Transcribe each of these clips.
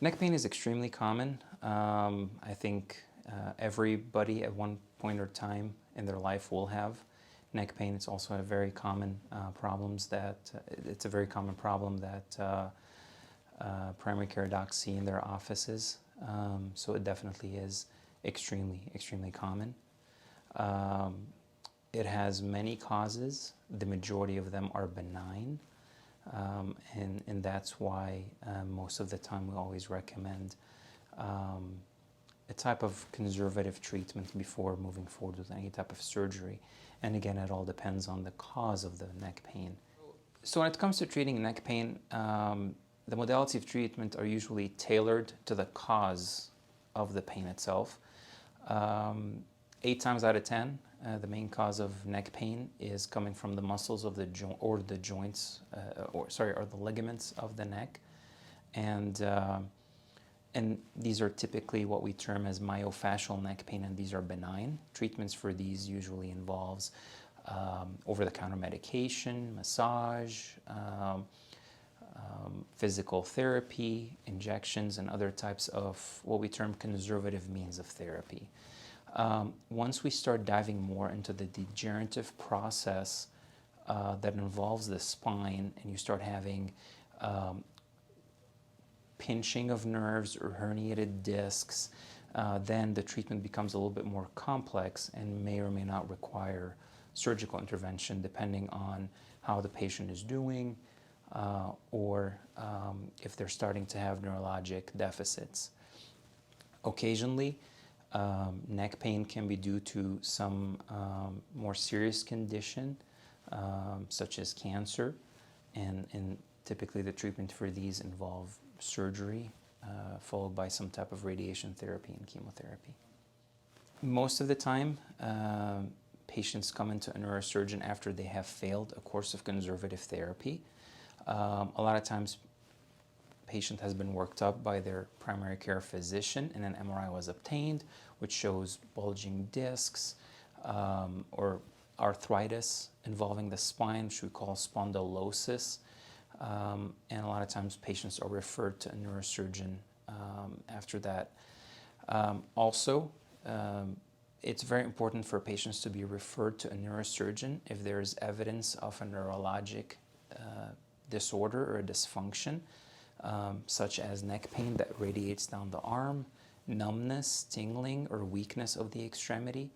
Neck pain is extremely common. I think everybody at one point or time in their life will have neck pain. It's also a very common it's a very common problem that primary care docs see in their offices. So it definitely is extremely common. It has many causes. The majority of them are benign. And that's why most of the time we always recommend a type of conservative treatment before moving forward with any type of surgery. And again, it all depends on the cause of the neck pain. So when it comes to treating neck pain, the modalities of treatment are usually tailored to the cause of the pain itself. 8 times out of 10, the main cause of neck pain is coming from the muscles of the joint or the joints, or the ligaments of the neck, and these are typically what we term as myofascial neck pain, and these are benign. Treatments for these usually involves over-the-counter medication, massage, physical therapy, injections, and other types of what we term conservative means of therapy. Once we start diving more into the degenerative process that involves the spine, and you start having pinching of nerves or herniated discs, then the treatment becomes a little bit more complex and may or may not require surgical intervention depending on how the patient is doing or if they're starting to have neurologic deficits. Occasionally, neck pain can be due to some more serious condition, such as cancer, and typically the treatment for these involve surgery, followed by some type of radiation therapy and chemotherapy. Most of the time, patients come into a neurosurgeon after they have failed a course of conservative therapy. A lot of times, patient has been worked up by their primary care physician and an MRI was obtained, which shows bulging discs or arthritis involving the spine, which we call spondylosis. And a lot of times patients are referred to a neurosurgeon after that. Also, it's very important for patients to be referred to a neurosurgeon if there is evidence of a neurologic disorder or a dysfunction, such as neck pain that radiates down the arm, numbness, tingling, or weakness of the extremity.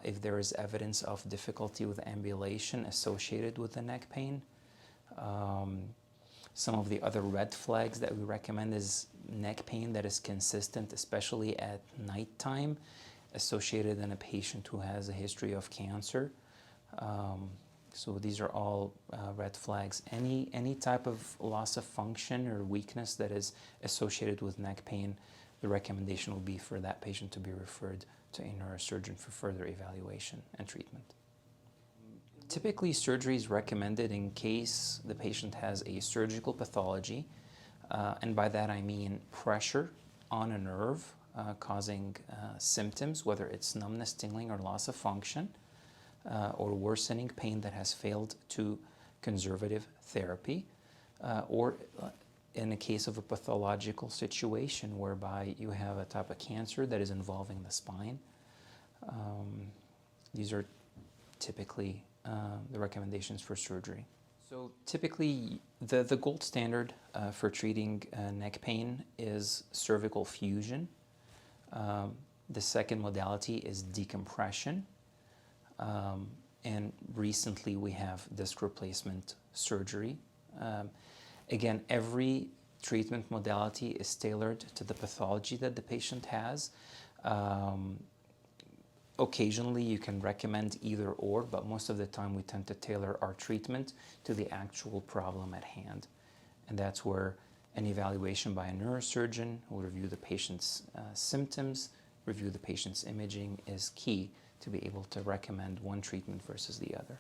If there is evidence of difficulty with ambulation associated with the neck pain. Some of the other red flags that we recommend is neck pain that is consistent, especially at nighttime, associated in a patient who has a history of cancer. So these are all red flags. Any type of loss of function or weakness that is associated with neck pain, the recommendation will be for that patient to be referred to a neurosurgeon for further evaluation and treatment. Typically, surgery is recommended in case the patient has a surgical pathology, and by that I mean pressure on a nerve causing symptoms, whether it's numbness, tingling, or loss of function, or worsening pain that has failed to conservative therapy, or in a case of a pathological situation whereby you have a type of cancer that is involving the spine. These are typically the recommendations for surgery. So typically the gold standard for treating neck pain is cervical fusion. The second modality is decompression. And recently we have disc replacement surgery. Again, every treatment modality is tailored to the pathology that the patient has. Occasionally you can recommend either or, but most of the time we tend to tailor our treatment to the actual problem at hand. And that's where an evaluation by a neurosurgeon who will review the patient's symptoms, review the patient's imaging is key to be able to recommend one treatment versus the other.